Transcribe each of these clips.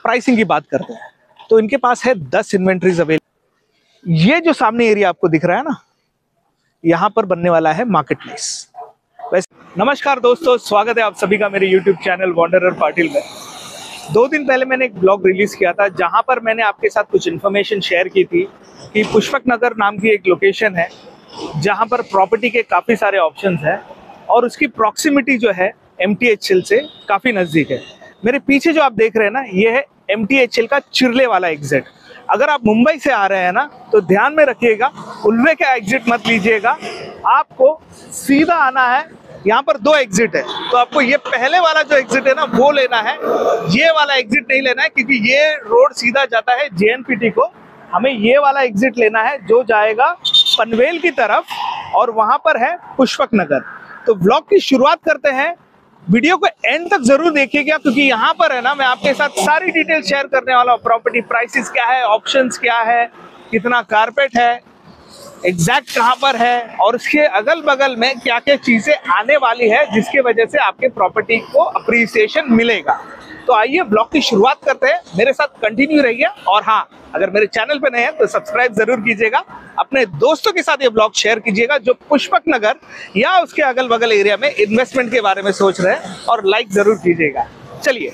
Pricing की बात करते हैं तो इनके पास है 10 इन्वेंट्रीज अवेलेबल। ये जो सामने एरिया आपको दिख रहा है ना, यहाँ पर बनने वाला है मार्केट प्लेस। नमस्कार दोस्तों, स्वागत है आप सभी का मेरे YouTube चैनल वांडरर पाटिल में। 2 दिन पहले मैंने एक ब्लॉग रिलीज किया था जहां पर मैंने आपके साथ कुछ इन्फॉर्मेशन शेयर की थी कि पुष्पक नगर नाम की एक लोकेशन है जहां पर प्रॉपर्टी के काफ़ी सारे ऑप्शंस हैं और उसकी प्रॉक्सिमिटी जो है MTHL से काफ़ी नज़दीक है। मेरे पीछे जो आप देख रहे हैं ना, ये है MTHL का चिरले वाला एग्जिट। अगर आप मुंबई से आ रहे हैं ना तो ध्यान में रखिएगा, उल्वे का एग्जिट मत लीजिएगा, आपको सीधा आना है। यहाँ पर 2 एग्जिट है तो आपको ये पहले वाला जो एग्जिट है ना वो लेना है, ये वाला एग्जिट नहीं लेना है क्योंकि ये रोड सीधा जाता है JNPT को। हमें ये वाला एग्जिट लेना है जो जाएगा पनवेल की तरफ और वहां पर है पुष्पक नगर। तो ब्लॉग की शुरुआत करते हैं, वीडियो को एंड तक जरूर देखिएगा क्योंकि यहाँ पर है ना मैं आपके साथ सारी डिटेल शेयर करने वाला हूँ। प्रॉपर्टी प्राइसेस क्या है, ऑप्शंस क्या है, कितना कारपेट है, एग्जैक्ट कहाँ पर है और उसके अगल बगल में क्या क्या चीजें आने वाली है जिसके वजह से आपके प्रॉपर्टी को अप्रिसिएशन मिलेगा। तो आइए ब्लॉग की शुरुआत करते हैं, मेरे साथ कंटिन्यू रहिए। और हाँ, अगर मेरे चैनल पे नए हैं तो सब्सक्राइब जरूर कीजिएगा, अपने दोस्तों के साथ ये ब्लॉग शेयर कीजिएगा जो पुष्पक नगर या उसके अगल बगल एरिया में इन्वेस्टमेंट के बारे में सोच रहे हैं, और लाइक जरूर कीजिएगा। चलिए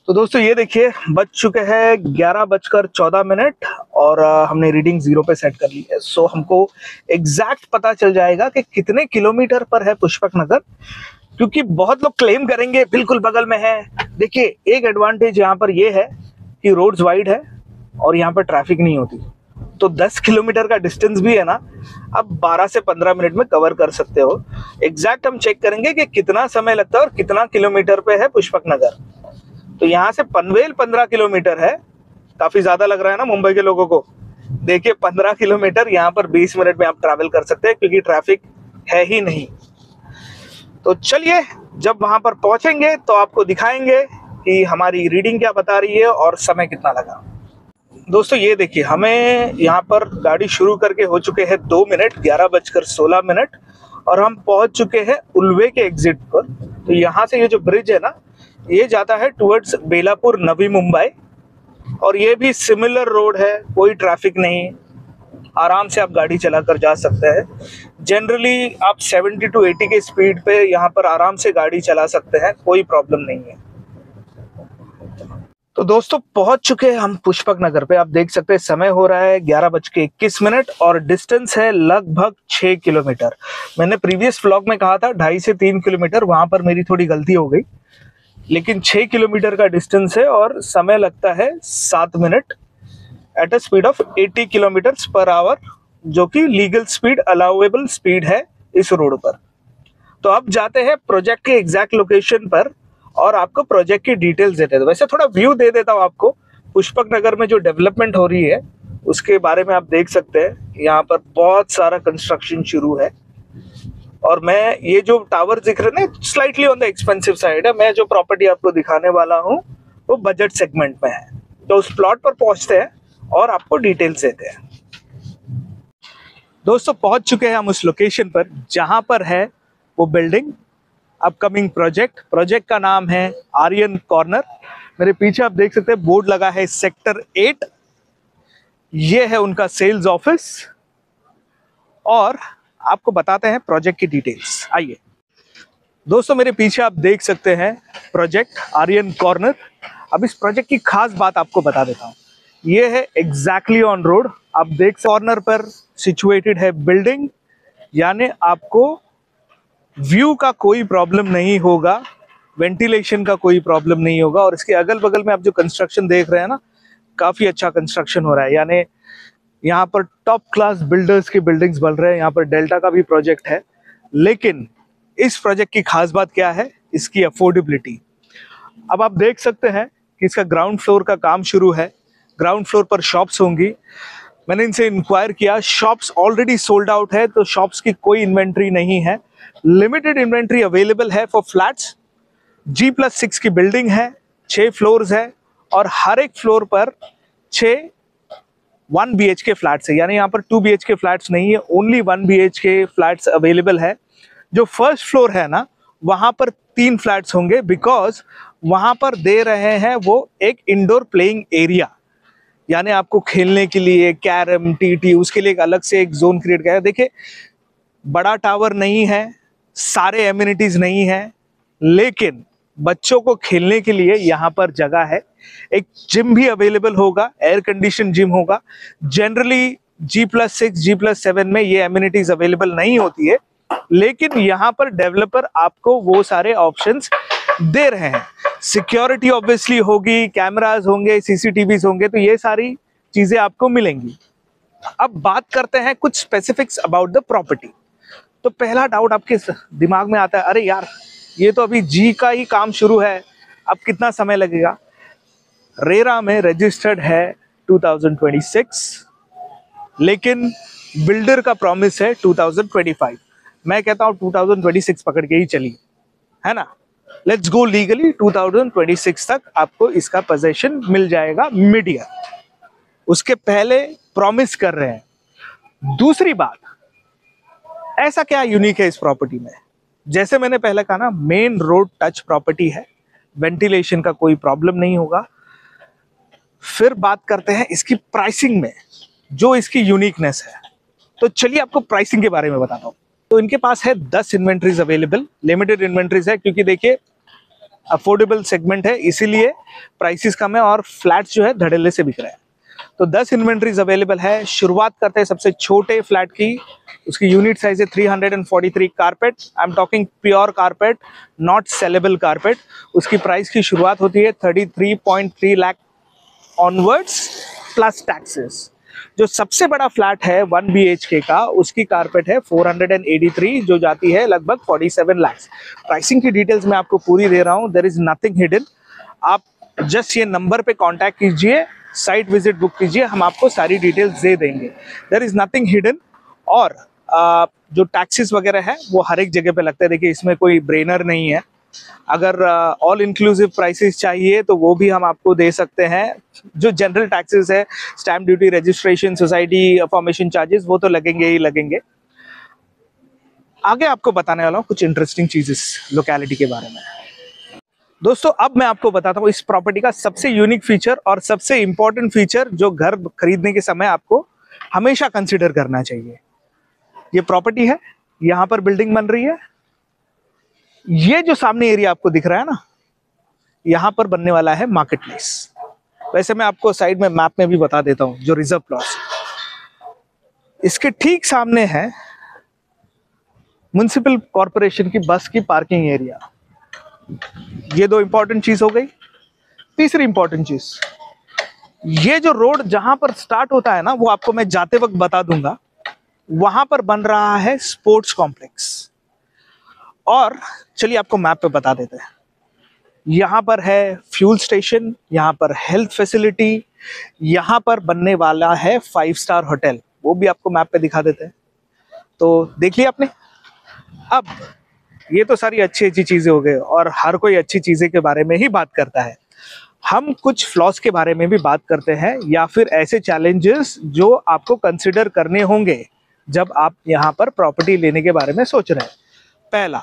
तो दोस्तों ये देखिए, बज चुके हैं 11:14 और हमने रीडिंग 0 पे सेट कर ली है। सो हमको एग्जैक्ट पता चल जाएगा कि कितने किलोमीटर पर है पुष्पक नगर, क्योंकि बहुत लोग क्लेम करेंगे बिल्कुल बगल में है। देखिए एक एडवांटेज यहाँ पर ये है कि रोड्स वाइड है और यहाँ पर ट्रैफिक नहीं होती, तो 10 किलोमीटर का डिस्टेंस भी है ना आप 12 से 15 मिनट में कवर कर सकते हो। एग्जैक्ट हम चेक करेंगे कि कितना समय लगता है और कितना किलोमीटर पे है पुष्पक नगर। तो यहाँ से पनवेल 15 किलोमीटर है, काफी ज्यादा लग रहा है ना मुंबई के लोगों को। देखिए 15 किलोमीटर यहाँ पर 20 मिनट में आप ट्रैवल कर सकते हैं क्योंकि ट्रैफिक है ही नहीं। तो चलिए जब वहां पर पहुंचेंगे तो आपको दिखाएंगे कि हमारी रीडिंग क्या बता रही है और समय कितना लगा। दोस्तों ये देखिए, हमें यहाँ पर गाड़ी शुरू करके हो चुके हैं 2 मिनट, 11:16 और हम पहुंच चुके हैं उल्वे के एग्जिट पर। तो यहाँ से ये जो ब्रिज है ना, ये जाता है टुवर्ड्स बेलापुर नवी मुंबई और ये भी सिमिलर रोड है, कोई ट्रैफिक नहीं, आराम से आप गाड़ी चलाकर जा सकते हैं। जनरली आप 70 to 80 के स्पीड पे यहाँ पर आराम से गाड़ी चला सकते हैं, कोई प्रॉब्लम नहीं है। तो दोस्तों पहुंच चुके हैं हम पुष्पक नगर पे। आप देख सकते हैं समय हो रहा है 11:21 और डिस्टेंस है लगभग 6 किलोमीटर। मैंने प्रीवियस व्लॉग में कहा था 2.5 से 3 किलोमीटर, वहां पर मेरी थोड़ी गलती हो गई, लेकिन 6 किलोमीटर का डिस्टेंस है और समय लगता है 7 minute at a speed of 80 kilometres per hour, जो कि लीगल स्पीड, अलाउएबल स्पीड है इस रोड पर। तो अब जाते हैं प्रोजेक्ट के एग्जैक्ट लोकेशन पर और आपको प्रोजेक्ट की डिटेल्स देते हैं। वैसे थोड़ा व्यू दे देता हूँ आपको। पुष्पक नगर में जो डेवलपमेंट हो रही है उसके बारे में आप देख सकते हैं, यहाँ पर बहुत सारा कंस्ट्रक्शन शुरू है और मैं ये जो टावर दिख रहे हैं ना, slightly on the expensive side है। मैं जो प्रॉपर्टी आपको दिखाने वाला हूँ वो बजट सेगमेंट में है। तो उस प्लॉट पर पहुंचते हैं और आपको डिटेल्स देते हैं। दोस्तों पहुंच चुके हैं हम उस लोकेशन पर जहां पर है वो बिल्डिंग, अपकमिंग प्रोजेक्ट का नाम है आर्यन कॉर्नर। मेरे पीछे आप देख सकते हैं बोर्ड लगा है सेक्टर 8, ये है उनका सेल्स ऑफिस और आपको बताते हैं प्रोजेक्ट की डिटेल्स। आइए दोस्तों, मेरे पीछे आप देख सकते हैं प्रोजेक्ट आर्यन कॉर्नर। अब इस प्रोजेक्ट की खास बात आपको बता देता हूँ। ये है एग्जैक्टली ऑन रोड, आप देख कॉर्नर पर सिचुएटेड है बिल्डिंग, यानी आपको व्यू का कोई प्रॉब्लम नहीं होगा, वेंटिलेशन का कोई प्रॉब्लम नहीं होगा। और इसके अगल बगल में आप जो कंस्ट्रक्शन देख रहे हैं ना, काफी अच्छा कंस्ट्रक्शन हो रहा है, यानी यहाँ पर टॉप क्लास बिल्डर्स की बिल्डिंग्स बन रहे हैं। यहाँ पर डेल्टा का भी प्रोजेक्ट है, लेकिन इस प्रोजेक्ट की खास बात क्या है, इसकी अफोर्डेबिलिटी। अब आप देख सकते हैं कि इसका ग्राउंड फ्लोर का काम शुरू है, ग्राउंड फ्लोर पर शॉप्स होंगी। मैंने इनसे इंक्वायर किया, शॉप्स ऑलरेडी सोल्ड आउट है, तो शॉप्स की कोई इन्वेंट्री नहीं है। लिमिटेड इन्वेंट्री अवेलेबल है फॉर फ्लैट्स। G+6 की बिल्डिंग है, 6 फ्लोर्स है और हर एक फ्लोर पर 6 1 BHK फ्लैट्स है, यानी यहाँ पर 2 BHK फ्लैट्स नहीं है, ओनली 1 BHK फ्लैट्स अवेलेबल है। जो फर्स्ट फ्लोर है ना, वहां पर 3 फ्लैट्स होंगे, बिकॉज वहां पर दे रहे हैं वो एक इंडोर प्लेइंग एरिया, यानी आपको खेलने के लिए कैरम टीटी उसके लिए एक अलग से एक जोन क्रिएट किया है। देखिए, बड़ा टावर नहीं है, सारे एमिनिटीज नहीं है, लेकिन बच्चों को खेलने के लिए यहाँ पर जगह है। एक जिम भी अवेलेबल होगा, एयर कंडीशन जिम होगा। जनरली G+6 G+7 में ये एमिनिटीज अवेलेबल नहीं होती है, लेकिन यहाँ पर डेवलपर आपको वो सारे ऑप्शंस दे रहे हैं। सिक्योरिटी ऑब्वियसली होगी, कैमरास होंगे, सीसीटीवीज होंगे, तो ये सारी चीजें आपको मिलेंगी। अब बात करते हैं कुछ स्पेसिफिक्स अबाउट द प्रॉपर्टी। तो पहला डाउट आपके दिमाग में आता है, अरे यार ये तो अभी जी का ही काम शुरू है, अब कितना समय लगेगा। रेरा में रजिस्टर्ड है 2026, लेकिन बिल्डर का प्रॉमिस है 2025। मैं कहता हूं 2026 पकड़ के ही चलिए, है ना। लेट्स गो लीगली 2026 तक आपको इसका पोजेशन मिल जाएगा मिड ईयर, उसके पहले प्रॉमिस कर रहे हैं। दूसरी बात, ऐसा क्या यूनिक है इस प्रॉपर्टी में, जैसे मैंने पहले कहा ना, मेन रोड टच प्रॉपर्टी है, वेंटिलेशन का कोई प्रॉब्लम नहीं होगा। फिर बात करते हैं इसकी प्राइसिंग में, जो इसकी यूनिकनेस है। तो चलिए आपको प्राइसिंग के बारे में बताता हूं। तो इनके पास है 10 इन्वेंट्रीज अवेलेबल, लिमिटेड इन्वेंट्रीज है, क्योंकि देखिए अफोर्डेबल सेगमेंट है, इसीलिए प्राइसेस कम है और फ्लैट्स जो है धड़ल्ले से बिक रहे हैं। तो 10 इन्वेंट्रीज अवेलेबल है। शुरुआत करते हैं सबसे छोटे फ्लैट की। उसकी यूनिट साइज है 343 carpet. I am talking pure carpet, not saleable carpet. उसकी प्राइस की शुरुआत होती है 33.3 लाख ऑनवर्ड्स प्लस टैक्सेस। जो सबसे बड़ा फ्लैट है 1 BHK का, उसकी कारपेट है 483, जो जाती है लगभग 47 लाख। प्राइसिंग की डिटेल्स मैं आपको पूरी दे रहा हूं, देयर इज नथिंग हिडन। आप जस्ट ये नंबर पे कांटेक्ट कीजिए, साइट विजिट बुक कीजिए, हम आपको सारी डिटेल्स दे देंगे। There is nothing hidden. और जो टैक्सेस वगैरह है वो हर एक जगह पे लगता है। देखिए, इसमें कोई ब्रेनर नहीं है। अगर ऑल इंक्लूसिव प्राइसेस चाहिए तो वो भी हम आपको दे सकते हैं। जो जनरल टैक्सेस है, stamp duty, registration, society formation charges, वो तो लगेंगे ही लगेंगे। आगे आपको बताने वाला हूँ कुछ इंटरेस्टिंग चीजेस लोकेलिटी के बारे में। दोस्तों, अब मैं आपको बताता हूँ इस प्रॉपर्टी का सबसे यूनिक फीचर और सबसे इंपॉर्टेंट फीचर, जो घर खरीदने के समय आपको हमेशा कंसिडर करना चाहिए। ये प्रॉपर्टी है, यहां पर बिल्डिंग बन रही है। ये जो सामने एरिया आपको दिख रहा है ना, यहां पर बनने वाला है मार्केट प्लेस। वैसे मैं आपको साइड में मैप में भी बता देता हूं, जो रिजर्व प्लॉट्स, इसके ठीक सामने है म्युनिसिपल कॉर्पोरेशन की बस की पार्किंग एरिया। ये दो इंपॉर्टेंट चीज हो गई। तीसरी इंपॉर्टेंट चीज, ये जो रोड जहां पर स्टार्ट होता है ना, वो आपको मैं जाते वक्त बता दूंगा। वहां पर बन रहा है स्पोर्ट्स कॉम्प्लेक्स। और चलिए आपको मैप पे बता देते हैं। यहां पर है फ्यूल स्टेशन, यहां पर हेल्थ फैसिलिटी, यहां पर बनने वाला है 5 स्टार होटल, वो भी आपको मैप पे दिखा देते हैं। तो देख लिया आपने। अब ये तो सारी अच्छी अच्छी चीजें हो गई, और हर कोई अच्छी चीजें के बारे में ही बात करता है। हम कुछ फ्लॉस के बारे में भी बात करते हैं, या फिर ऐसे चैलेंजेस जो आपको कंसिडर करने होंगे जब आप यहाँ पर प्रॉपर्टी लेने के बारे में सोच रहे हैं। पहला,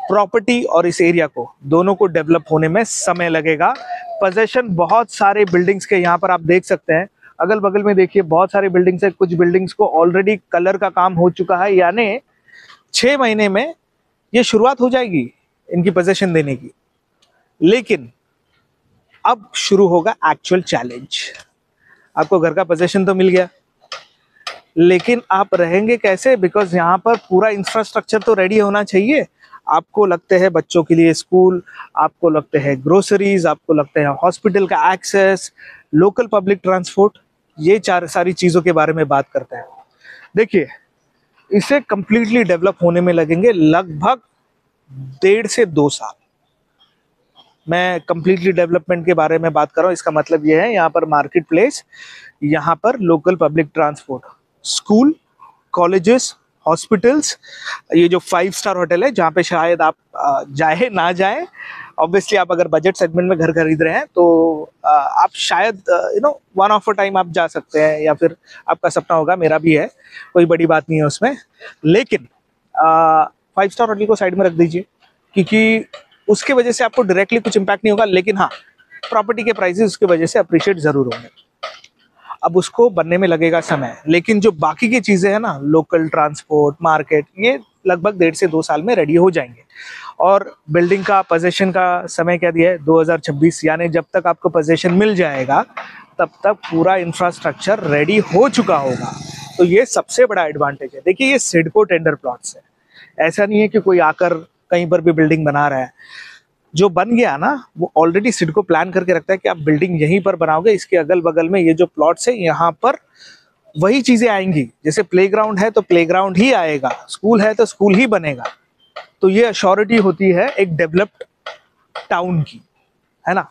प्रॉपर्टी और इस एरिया को दोनों को डेवलप होने में समय लगेगा। पोजेशन बहुत सारे बिल्डिंग्स के यहाँ पर आप देख सकते हैं, अगल बगल में देखिए बहुत सारे बिल्डिंग्स है। कुछ बिल्डिंग्स को ऑलरेडी कलर का काम हो चुका है, यानी 6 महीने में ये शुरुआत हो जाएगी इनकी पोजेशन देने की। लेकिन अब शुरू होगा एक्चुअल चैलेंज। आपको घर का पोजेशन तो मिल गया, लेकिन आप रहेंगे कैसे? बिकॉज यहाँ पर पूरा इंफ्रास्ट्रक्चर तो रेडी होना चाहिए। आपको लगते हैं बच्चों के लिए स्कूल, आपको लगते हैं ग्रोसरीज, आपको लगते हैं हॉस्पिटल का एक्सेस, लोकल पब्लिक ट्रांसपोर्ट, ये सारी चीज़ों के बारे में बात करते हैं। देखिए, इसे कंप्लीटली डेवलप होने में लगेंगे लगभग 1.5 से 2 साल। मैं कंप्लीटली डेवलपमेंट के बारे में बात कर रहा हूँ, इसका मतलब ये है यहाँ पर मार्केट प्लेस, यहाँ पर local public transport, school, colleges, hospitals, ये जो 5 स्टार होटल है जहाँ पे शायद आप जाए ना जाए। ऑब्वियसली आप अगर बजट सेगमेंट में घर खरीद रहे हैं तो आप शायद वन ऑफ अ टाइम आप जा सकते हैं, या फिर आपका सपना होगा, मेरा भी है, कोई बड़ी बात नहीं है उसमें। लेकिन 5 स्टार होटल को साइड में रख दीजिए, क्योंकि उसके वजह से आपको डायरेक्टली कुछ इम्पैक्ट नहीं होगा, लेकिन हाँ प्रॉपर्टी के प्राइसेस उसकी वजह से अप्रिशिएट जरूर होंगे। अब उसको बनने में लगेगा समय, लेकिन जो बाकी की चीज़ें हैं ना, लोकल ट्रांसपोर्ट, मार्केट, ये लगभग 1.5 से 2 साल में रेडी हो जाएंगे। और बिल्डिंग का पोजेशन का समय क्या दिया है, 2026, यानी जब तक आपको पोजेशन मिल जाएगा तब तक पूरा इंफ्रास्ट्रक्चर रेडी हो चुका होगा। तो ये सबसे बड़ा एडवांटेज है। देखिए ये सिडको टेंडर प्लॉट्स है, ऐसा नहीं है कि कोई आकर कहीं पर भी बिल्डिंग बना रहा है। जो बन गया ना वो ऑलरेडी सिडको प्लान करके रखता है कि आप बिल्डिंग यहीं पर बनाओगे, इसके अगल बगल में ये जो प्लॉट्स है यहाँ पर वही चीजें आएंगी। जैसे प्लेग्राउंड है तो प्लेग्राउंड ही आएगा, स्कूल है तो स्कूल ही बनेगा। तो ये अश्योरिटी होती है एक डेवलप्ड टाउन की, है ना।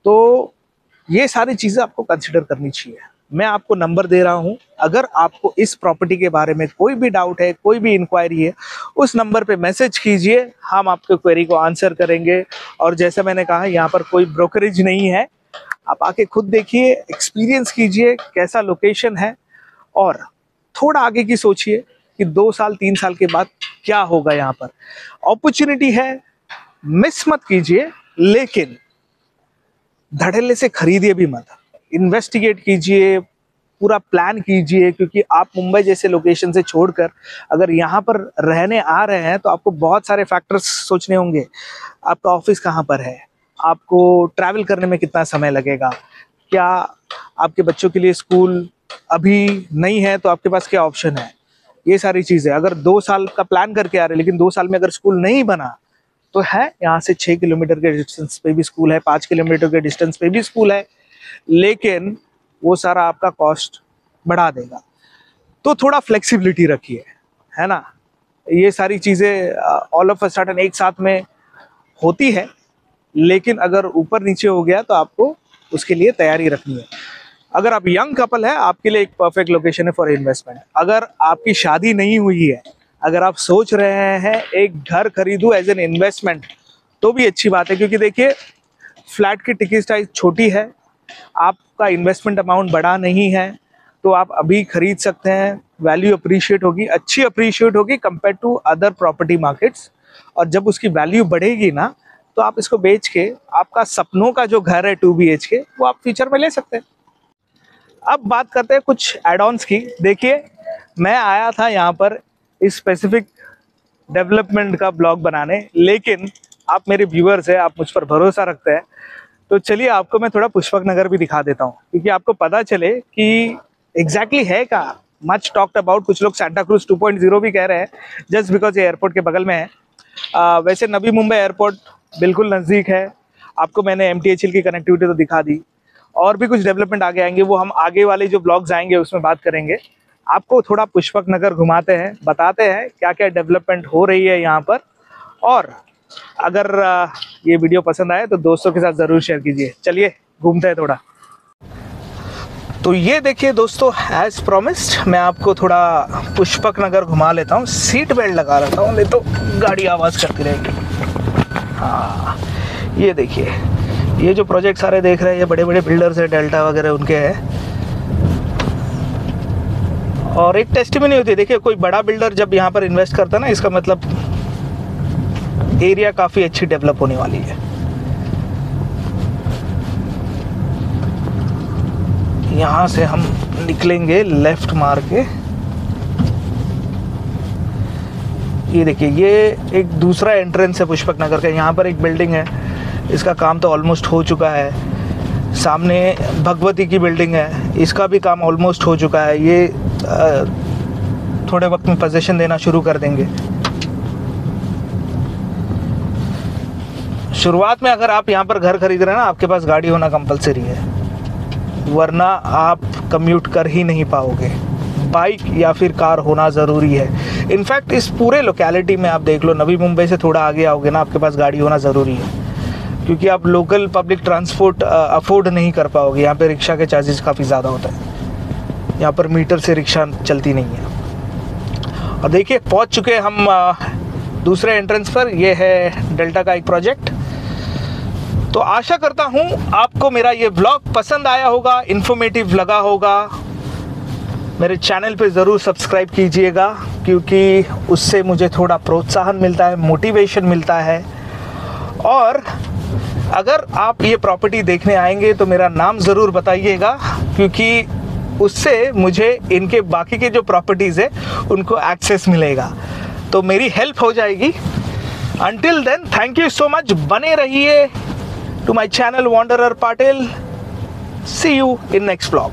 तो ये सारी चीजें आपको कंसिडर करनी चाहिए। मैं आपको नंबर दे रहा हूं, अगर आपको इस प्रॉपर्टी के बारे में कोई भी डाउट है, कोई भी इंक्वायरी है, उस नंबर पे मैसेज कीजिए, हम आपके क्वेरी को आंसर करेंगे। और जैसे मैंने कहा यहाँ पर कोई ब्रोकरेज नहीं है, आप आके खुद देखिए, एक्सपीरियंस कीजिए कैसा लोकेशन है, और थोड़ा आगे की सोचिए कि 2 साल 3 साल के बाद क्या होगा। यहाँ पर अपॉर्चुनिटी है, मिस मत कीजिए, लेकिन धड़ल्ले से खरीदिए भी मत। इन्वेस्टिगेट कीजिए, पूरा प्लान कीजिए, क्योंकि आप मुंबई जैसे लोकेशन से छोड़कर अगर यहाँ पर रहने आ रहे हैं तो आपको बहुत सारे फैक्टर्स सोचने होंगे। आपका ऑफिस कहाँ पर है, आपको ट्रैवल करने में कितना समय लगेगा, क्या आपके बच्चों के लिए स्कूल अभी नहीं है तो आपके पास क्या ऑप्शन है, ये सारी चीज़ें। अगर 2 साल का प्लान करके आ रहे हैं लेकिन 2 साल में अगर स्कूल नहीं बना तो है, यहाँ से 6 किलोमीटर के डिस्टेंस पे भी स्कूल है, 5 किलोमीटर के डिस्टेंस पे भी स्कूल है, लेकिन वो सारा आपका कॉस्ट बढ़ा देगा। तो थोड़ा फ्लेक्सिबिलिटी रखिए, है ना। ये सारी चीज़ें ऑल ऑफ अ सडन एक साथ में होती है, लेकिन अगर ऊपर नीचे हो गया तो आपको उसके लिए तैयारी रखनी है। अगर आप यंग कपल है, आपके लिए एक परफेक्ट लोकेशन है फॉर इन्वेस्टमेंट। अगर आपकी शादी नहीं हुई है, अगर आप सोच रहे हैं एक घर खरीदूं एज एन इन्वेस्टमेंट, तो भी अच्छी बात है, क्योंकि देखिए फ्लैट की टिकट साइज छोटी है, आपका इन्वेस्टमेंट अमाउंट बड़ा नहीं है, तो आप अभी खरीद सकते हैं। वैल्यू अप्रिशिएट होगी, अच्छी अप्रिशिएट होगी compare to other property markets. और जब उसकी वैल्यू बढ़ेगी ना, तो आप इसको बेच के आपका सपनों का जो घर है 2 BHK वो आप फ्यूचर में ले सकते हैं। अब बात करते हैं कुछ एड ऑन्स की। देखिए मैं आया था यहाँ पर इस स्पेसिफिक डेवलपमेंट का ब्लॉग बनाने, लेकिन आप मेरे व्यूअर्स हैं, आप मुझ पर भरोसा रखते हैं, तो चलिए आपको मैं थोड़ा पुष्पक नगर भी दिखा देता हूँ, क्योंकि आपको पता चले कि एग्जैक्टली है क्या। मच टॉक्ड अबाउट, कुछ लोग सांता क्रूज 2.0 भी कह रहे हैं, जस्ट बिकॉज ये एयरपोर्ट के बगल में है। वैसे नवी मुंबई एयरपोर्ट बिल्कुल नज़दीक है। आपको मैंने MTHL की कनेक्टिविटी तो दिखा दी, और भी कुछ डेवलपमेंट आगे आएंगे, वो हम आगे वाले जो ब्लॉग्स आएंगे उसमें बात करेंगे। आपको थोड़ा पुष्पक नगर घुमाते हैं, बताते हैं क्या क्या डेवलपमेंट हो रही है यहाँ पर। और अगर ये वीडियो पसंद आए तो दोस्तों के साथ ज़रूर शेयर कीजिए। चलिए घूमते हैं थोड़ा। तो ये देखिए दोस्तों, एज प्रॉमिस्ड मैं आपको थोड़ा पुष्पक नगर घुमा लेता हूँ। सीट बेल्ट लगा रहता हूँ, नहीं तो गाड़ी आवाज़ करती रहेगी। हाँ ये देखिए, ये जो प्रोजेक्ट सारे देख रहे हैं, ये बड़े बड़े बिल्डर्स है, डेल्टा वगैरह उनके हैं। और एक टेस्टिमनी होती है, देखिए कोई बड़ा बिल्डर जब यहाँ पर इन्वेस्ट करता है ना, इसका मतलब एरिया काफ़ी अच्छी डेवलप होने वाली है। यहाँ से हम निकलेंगे लेफ्ट मार के। ये देखिए, ये एक दूसरा एंट्रेंस है पुष्पक नगर का। यहाँ पर एक बिल्डिंग है, इसका काम तो ऑलमोस्ट हो चुका है। सामने भगवती की बिल्डिंग है, इसका भी काम ऑलमोस्ट हो चुका है। ये थोड़े वक्त में पोजीशन देना शुरू कर देंगे। शुरुआत में अगर आप यहाँ पर घर खरीद रहे हैं ना, आपके पास गाड़ी होना कंपलसरी है, वरना आप कम्यूट कर ही नहीं पाओगे। बाइक या फिर कार होना ज़रूरी है। इनफैक्ट इस पूरे लोकेलिटी में आप देख लो, नवी मुंबई से थोड़ा आगे आओगे ना, आपके पास गाड़ी होना ज़रूरी है, क्योंकि आप लोकल पब्लिक ट्रांसपोर्ट अफोर्ड नहीं कर पाओगे। यहाँ पे रिक्शा के चार्जेस काफ़ी ज़्यादा होता है, यहाँ पर मीटर से रिक्शा चलती नहीं है। और देखिए पहुँच चुके हम दूसरे एंट्रेंस पर। यह है डेल्टा का एक प्रोजेक्ट। तो आशा करता हूँ आपको मेरा ये व्लॉग पसंद आया होगा, इन्फॉर्मेटिव लगा होगा। मेरे चैनल पे ज़रूर सब्सक्राइब कीजिएगा, क्योंकि उससे मुझे थोड़ा प्रोत्साहन मिलता है, मोटिवेशन मिलता है। और अगर आप ये प्रॉपर्टी देखने आएंगे तो मेरा नाम ज़रूर बताइएगा, क्योंकि उससे मुझे इनके बाकी के जो प्रॉपर्टीज़ है उनको एक्सेस मिलेगा, तो मेरी हेल्प हो जाएगी। Until then thank you so much, बने रहिए to my channel Wanderer Patil. See you in next vlog.